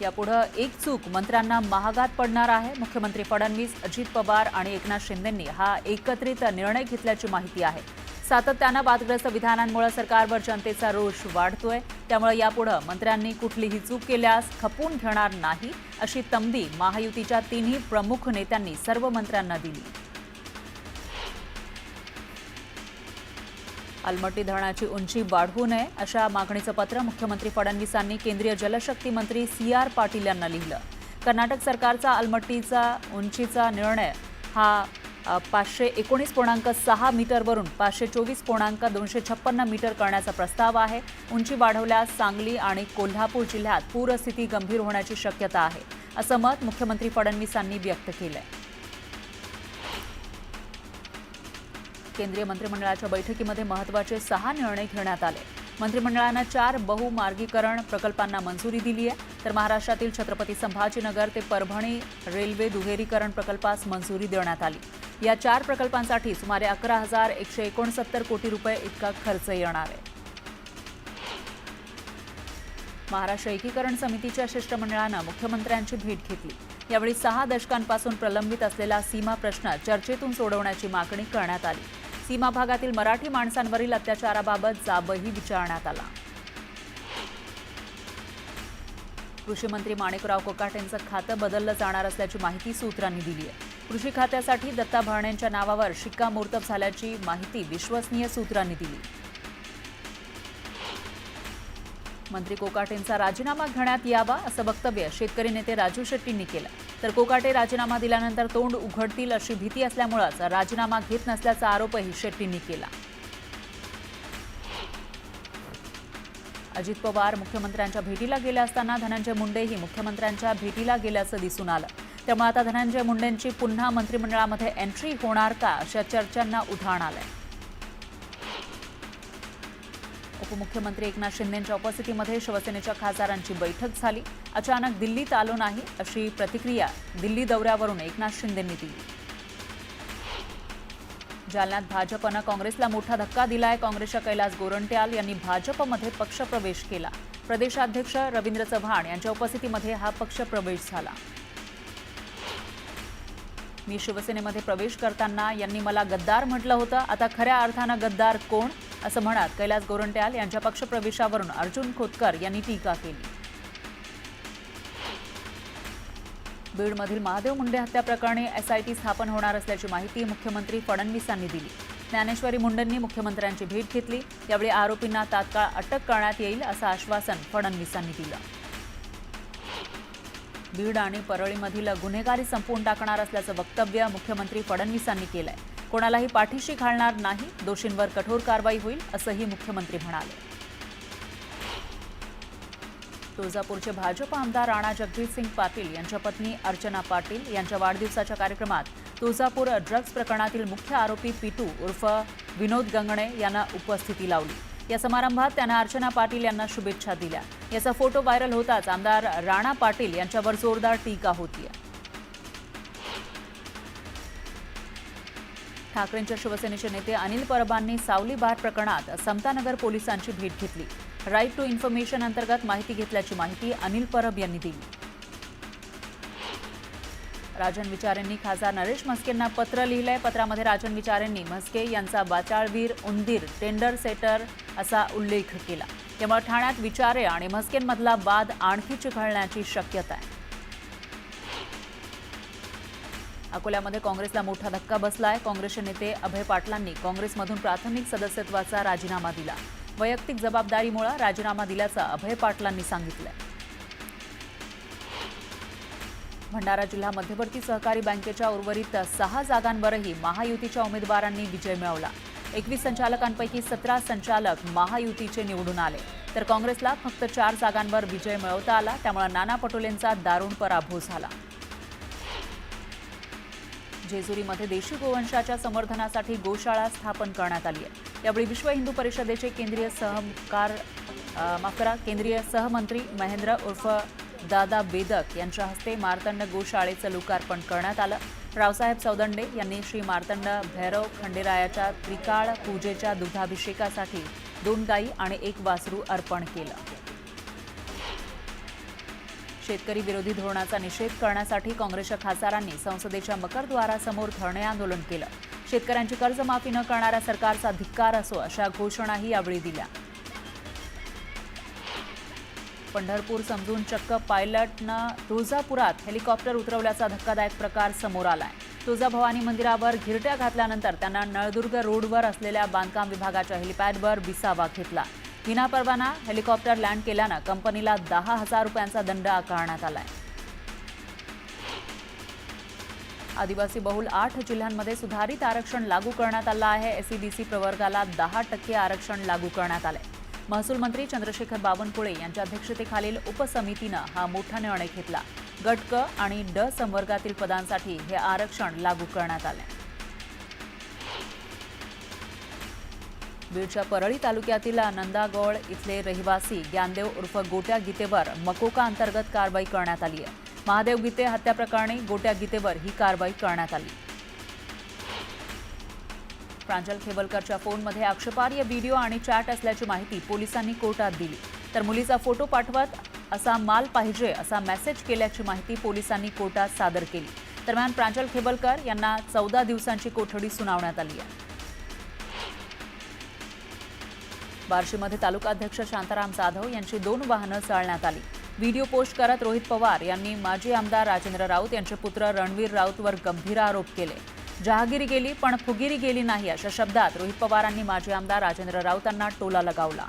यापुढे एक चूक मंत्र्यांना महागात पडणार आहे। मुख्यमंत्री फडणवीस, अजित पवार आणि एकनाथ शिंदेंनी हा एकत्रित निर्णय घेतल्याची माहिती आहे। सातत्याने वादग्रस्त विधानांमुळे सरकारवर जनतेचा रोष वाढतोय, त्यामुळे यापुढे मंत्र्यांनी कुठलीही चूक केल्यास खपून घेणार नाही, अशी तंबी महायुतीच्या तिन्ही प्रमुख नेत्यांनी सर्व मंत्र्यांना दिली। अलमट्टी धरणाची उंची वाढवू नये अशा मागणीचं पत्र मुख्यमंत्री फडणवीसांनी केंद्रीय जलशक्ती मंत्री CR पाटील यांना लिहिलं। कर्नाटक सरकारचा अलमट्टीचा उंचीचा निर्णय हा 519.6 मीटरवरून 524.256 मीटर करण्याचा प्रस्ताव आहे। उंची वाढवल्यास सांगली आणि कोल्हापूर जिल्ह्यात पूरस्थिती गंभीर होण्याची शक्यता आहे, असं मत मुख्यमंत्री फडणवीसांनी व्यक्त केलंय। केंद्रीय मंत्रिमंडळाच्या बैठकीमध्ये महत्त्वाचे 6 निर्णय घेण्यात आले। मंत्रिमंडळानं 4 बहुमार्गीकरण प्रकल्पांना मंजुरी दिली आहे, तर महाराष्ट्रातील छत्रपती संभाजीनगर ते परभणी रेल्वे दुहेरीकरण प्रकल्पास मंजुरी देण्यात आली। या 4 प्रकल्पांसाठी सुमारे 11,169 कोटी रुपये इतका खर्च येणार आहे। महाराष्ट्र एकीकरण समितीच्या शिष्टमंडळानं मुख्यमंत्र्यांची भेट घेतली। यावेळी 6 दशकांपासून प्रलंबित असलेला सीमा प्रश्न चर्चेतून सोडवण्याची मागणी करण्यात आली। सीमा भागातील मराठी माणसांवरील अत्याचाराबाबत जाबही विचारण्यात आला। कृषी मंत्री माणिकराव कोकाटेंचं खातं बदललं जाणार असल्याची माहिती सूत्रांनी दिली आहे। कृषी खात्यासाठी दत्ता भरणेंच्या नावावर शिक्कामोर्तब झाल्याची माहिती विश्वसनीय सूत्रांनी दिली। मंत्री कोकाटेंचा राजीनामा घेण्यात यावा असं वक्तव्य शेतकरी नेते राजू शेट्टींनी केलं, तर कोकाटे राजीनामा दिल्यानंतर तोंड उघडतील अशी भीती असल्यामुळेच राजीनामा घेत नसल्याचा आरोपही शेट्टींनी केला। अजित पवार मुख्यमंत्र्यांच्या भेटीला गेले असताना धनंजय मुंडेही मुख्यमंत्र्यांच्या भेटीला गेल्याचं दिसून आलं, त्यामुळे आता धनंजय मुंडेंची पुन्हा मंत्रिमंडळामध्ये एंट्री होणार का अशा चर्चांना उधाण आलंय। उपमुख्यमंत्री एकनाथ शिंदेंच्या उपस्थितीमध्ये शिवसेनेच्या खासदारांची बैठक झाली। अचानक दिल्लीत आलो नाही अशी प्रतिक्रिया दिल्ली दौऱ्यावरून एकनाथ शिंदेंनी दिली। जालन्यात भाजपनं काँग्रेसला मोठा धक्का दिलाय। काँग्रेसच्या कैलास गोरंट्याल यांनी भाजपमध्ये पक्षप्रवेश केला। प्रदेशाध्यक्ष रवींद्र चव्हाण यांच्या उपस्थितीमध्ये हा पक्षप्रवेश झाला। मी शिवसेनेमध्ये प्रवेश करताना यांनी मला गद्दार म्हटलं होतं, आता खऱ्या अर्थानं गद्दार कोण असं म्हणत कैलास गोरंट्याल यांच्या पक्षप्रवेशावरून अर्जुन खोतकर यांनी टीका केली। बीडमधील महादेव मुंडे हत्या प्रकरणी SIT स्थापन होणार असल्याची माहिती मुख्यमंत्री फडणवीसांनी दिली। ज्ञानेश्वरी मुंडेंनी मुख्यमंत्र्यांची भेट घेतली। यावेळी आरोपींना तात्काळ अटक करण्यात येईल असं आश्वासन फडणवीसांनी दिलं। बीड आणि परळीमधील गुन्हेगारी संपवून टाकणार असल्याचं वक्तव्य मुख्यमंत्री फडणवीसांनी केलंय। कोणालाही पाठीशी घालणार नाही, दोषींवर कठोर कारवाई होईल असंही मुख्यमंत्री म्हणाले। तुळजापूरचे भाजप आमदार राणा जगजितसिंग पाटील यांच्या पत्नी अर्चना पाटील यांच्या वाढदिवसाच्या कार्यक्रमात तुळजापूर ड्रग्ज प्रकरणातील मुख्य आरोपी पिटू उर्फ विनोद गंगणे यांना उपस्थिती लावली। या समारंभात त्यांना अर्चना पाटील यांना शुभेच्छा दिल्या। याचा फोटो व्हायरल होताच आमदार राणा पाटील यांच्यावर जोरदार टीका होतीये। ठाकरेंच्या शिवसेनेचे नेते अनिल परबांनी सावली बार प्रकरणात समतानगर पोलिसांची भेट घेतली। राईट टू इन्फॉर्मेशन अंतर्गत माहिती घेतल्याची माहिती अनिल परब यांनी दिली। राजन विचारेंनी खासदार नरेश म्हस्केंना पत्र लिहिलंय। पत्रामध्ये राजन विचारेंनी म्हस्के यांचा बाचाळवीर, उंदीर, टेंडर सेटर असा उल्लेख केला। त्यामुळे ठाण्यात विचारे आणि म्हस्केंमधला वाद आणखी चिघळण्याची शक्यता आहे। अकोल्यामध्ये काँग्रेसला मोठा धक्का बसलाय। काँग्रेसचे नेते अभय पाटलांनी काँग्रेसमधून प्राथमिक सदस्यत्वाचा राजीनामा दिला। वैयक्तिक जबाबदारीमुळे राजीनामा दिल्याचं अभय पाटलांनी सांगितलंय। भंडारा जिल्हा मध्यवर्ती सहकारी बँकेच्या उर्वरित 6 जागांवरही महायुतीच्या उमेदवारांनी विजय मिळवला। 21 संचालकांपैकी 17 संचालक महायुतीचे निवडून आले, तर काँग्रेसला फक्त 4 जागांवर विजय मिळवता आला। त्यामुळे नाना पटोलेंचा दारुण पराभव झाला। जेजुरीमध्ये देशी गोवंशाच्या संवर्धनासाठी गोशाळा स्थापन करण्यात आली आहे। यावेळी विश्व हिंदू परिषदेचे केंद्रीय सहमंत्री महेंद्र उर्फ दादा बेदक यांच्या हस्ते मार्तंड गोशाळेचं लोकार्पण करण्यात आलं। रावसाहेब सौदंडे यांनी श्री मार्तंड भैरव खंडेरायाच्या त्रिकाळ पूजेच्या दुधाभिषेकासाठी 2 गायी आणि 1 वासरू अर्पण केलं। शेतकरी विरोधी धोरणाचा निषेध करण्यासाठी काँग्रेसच्या खासदारांनी संसदेच्या मकरद्वारासमोर धरणे आंदोलन केलं. शेतकऱ्यांची कर्जमाफी न करणाऱ्या सरकारचा धिक्कार असो अशा घोषणाही यावेळी दिल्या. पंढरपूर समजून चक्क पायलटनं तुळजापुरात हेलिकॉप्टर उतरवल्याचा धक्कादायक प्रकार समोर आलाय. तुळजाभवानी मंदिरावर घिरट्या घातल्यानंतर त्यांना नळदुर्ग रोडवर असलेल्या बांधकाम विभागाच्या हेलिपॅडवर विसावा घेतला. विनापरवाना हेलिकॉप्टर लँड केल्यानं कंपनीला 10,000 रुपयांचा दंड आकारण्यात आलाय. आदिवासी बहुल 8 जिल्ह्यांमध्ये सुधारित आरक्षण लागू करण्यात आलं आहे. एसईबीसी प्रवर्गाला 10% आरक्षण लागू करण्यात आलंय. महसूल मंत्री चंद्रशेखर बावनकुळे यांच्या अध्यक्षतेखालील उपसमितीनं हा मोठा निर्णय घेतला. गट क आणि ड संवर्गातील पदांसाठी हे आरक्षण लागू करण्यात आले. बीडच्या परळी तालुक्यातील नंदागोळ इथले रहिवासी ज्ञानदेव उर्फ गोट्या गीतेवर मकोका अंतर्गत कारवाई करण्यात आली आहे. महादेव गीते हत्या प्रकरणी गोट्या गीतेवर ही कारवाई करण्यात आली. प्रांजल खेबलकरच्या फोनमध्ये आक्षेपार्ह व्हिडिओ आणि चॅट असल्याची माहिती पोलिसांनी कोर्टात दिली. तर मुलीचा फोटो पाठवत असा माल पाहिजे असा मेसेज केल्याची माहिती पोलिसांनी कोर्टात सादर केली. दरम्यान प्रांजल खेबलकर यांना 14 दिवसांची कोठडी सुनावण्यात आली आहे. बार्शीमध्ये तालुकाध्यक्ष शांताराम जाधव यांची 2 वाहनं चालण्यात आली. व्हिडिओ पोस्ट करत रोहित पवार यांनी माजी आमदार राजेंद्र राऊत यांचे पुत्र रणवीर राऊतवर गंभीर आरोप केले. जहागिरी गेली पण फुगिरी गेली नाही अशा शब्दात रोहित पवारांनी माजी आमदार राजेंद्र राऊतांना टोला लगावला.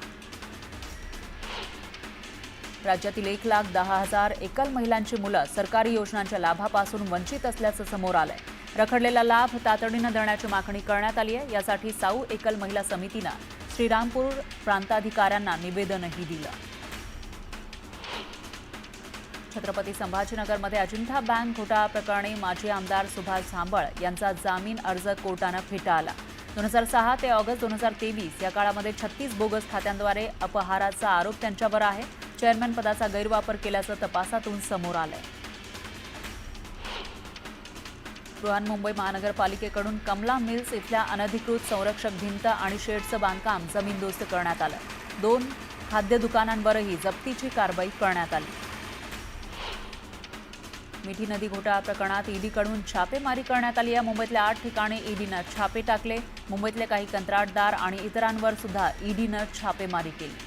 राज्यातील 1,10,000 एकल महिलांची मुलं सरकारी योजनांच्या लाभापासून वंचित असल्याचं समोर आलंय. रखडलेला लाभ तातडीनं देण्याची मागणी करण्यात आली आहे. यासाठी साऊ एकल महिला समितीनं श्रीरामपूर प्रांताधिकाऱ्यांना निवेदनही दिलं. छत्रपती संभाजीनगरमध्ये अजिंठा बँक घोटाळा प्रकरणी माजी आमदार सुभाष झांबळ यांचा जामीन अर्ज कोर्टानं फेटाळला. 2006 ते ऑगस्ट 2023 या काळामध्ये 36 बोगस खात्यांद्वारे अपहाराचा आरोप त्यांच्यावर आहे. चेअरमॅन पदाचा गैरवापर केल्याचं तपासातून समोर आलंय. बृहन्मुंबई महानगरपालिकेकडून कमला मिल्स इथल्या अनधिकृत संरक्षक भिंत आणि शेडचं बांधकाम जमीनदोस्त करण्यात आलं. 2 खाद्य दुकानांवरही जप्तीची कारवाई करण्यात आली. मिठी नदी घोटाळा प्रकरणात ईडीकडून छापेमारी करण्यात आली आहे. मुंबईतल्या 8 ठिकाणी ईडीनं छापे टाकले. मुंबईतले काही कंत्राटदार आणि इतरांवर सुद्धा ईडीनं छापेमारी केली.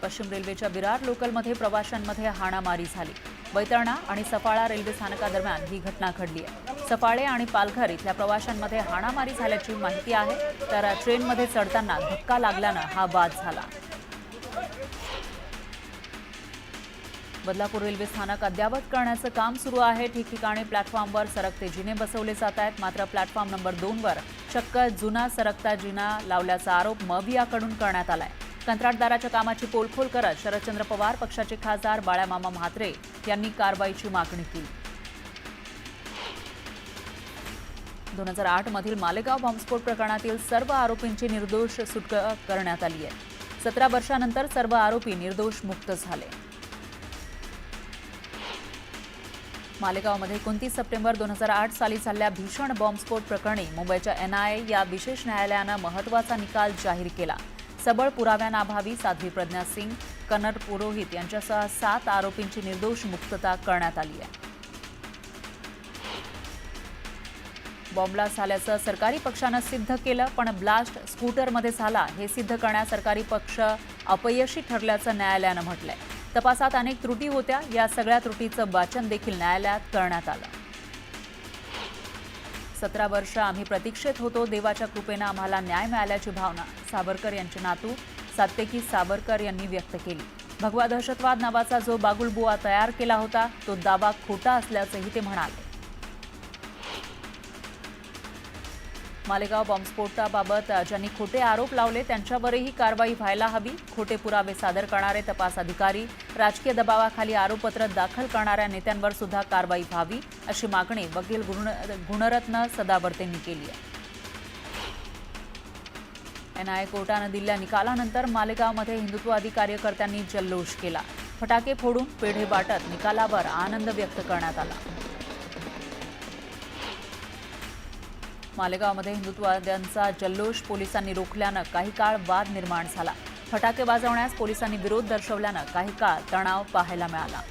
पश्चिम रेल्वेच्या विरार लोकलमध्ये प्रवाशांमध्ये हाणामारी झाली. वैतरणा आणि सफाळा रेल्वे स्थानकादरम्यान ही घटना घडली आहे. सफाळे आणि पालघर इथल्या प्रवाशांमध्ये हाणामारी झाल्याची माहिती आहे. तर ट्रेनमध्ये चढताना धक्का लागल्यानं हा वाद झाला. बदलापूर रेल्वे स्थानक अद्ययावत करण्याचं काम सुरू आहे. ठिकठिकाणी प्लॅटफॉर्मवर सरकते जिने बसवले जात आहेत. मात्र प्लॅटफॉर्म नंबर 2वर चक्क जुना सरकता जिना लावल्याचा आरोप मवियाकडून करण्यात आलाय. कंत्राटदाराच्या कामाची पोलखोल करत शरदचंद्र पवार पक्षाचे खासदार बाळामामा म्हात्रे यांनी कारवाईची मागणी केली. 2008 मधील मालेगाव बॉम्बस्फोट प्रकरणातील सर्व आरोपींची निर्दोष सुटका करण्यात आली आहे. 17 वर्षांनंतर सर्व आरोपी निर्दोष मुक्त झाले. मालेगावमध्ये 29 सप्टेंबर 2008 साली झालेल्या भीषण बॉम्बस्फोट प्रकरणी मुंबईच्या एनआयए या विशेष न्यायालयानं महत्त्वाचा निकाल जाहीर केला. सबळ पुराव्यांअभावी साध्वी प्रज्ञा सिंग, कन्नर पुरोहित यांच्यासह 7 आरोपींची निर्दोष मुक्तता करण्यात आली आहे. बॉम्बब्लास्ट झाल्याचं सरकारी पक्षानं सिद्ध केलं, पण ब्लास्ट स्कूटरमध्ये झाला हे सिद्ध करण्यात सरकारी पक्ष अपयशी ठरल्याचं न्यायालयानं म्हटलंय. तपासात अनेक त्रुटी होत्या. या सगळ्या त्रुटीचं वाचन देखील न्यायालयात करण्यात आलं. 17 वर्ष आम्ही प्रतीक्षेत होतो. देवाच्या कृपेनं आम्हाला न्याय मिळाल्याची भावना सावरकर यांचे नातू सात्यकी सावरकर यांनी व्यक्त केली. भगवा दहशतवाद नावाचा जो बागुलबुवा तयार केला होता तो दावा खोटा असल्याचंही ते म्हणाले. मालेगाव बॉम्बस्फोटाबाबत ज्यांनी खोटे आरोप लावले त्यांच्यावरही कारवाई व्हायला हवी. खोटे पुरावे सादर करणारे तपास अधिकारी, राजकीय दबावाखाली आरोपपत्र दाखल करणाऱ्या नेत्यांवर सुद्धा कारवाई व्हावी अशी मागणी वकील गुणरत्न सदावर्तेंनी केली आहे. एनआयए कोर्टानं दिलेल्या निकालानंतर मालेगावमध्ये हिंदुत्ववादी कार्यकर्त्यांनी जल्लोष केला. फटाके फोडून पेढे वाटत निकालावर आनंद व्यक्त करण्यात आला. मालेगावमध्ये हिंदुत्ववाद्यांचा जल्लोष पोलिसांनी रोखल्यानं काही काळ वाद निर्माण झाला. फटाके वाजवण्यास पोलिसांनी विरोध दर्शवल्यानं काही काळ तणाव पाहायला मिळाला.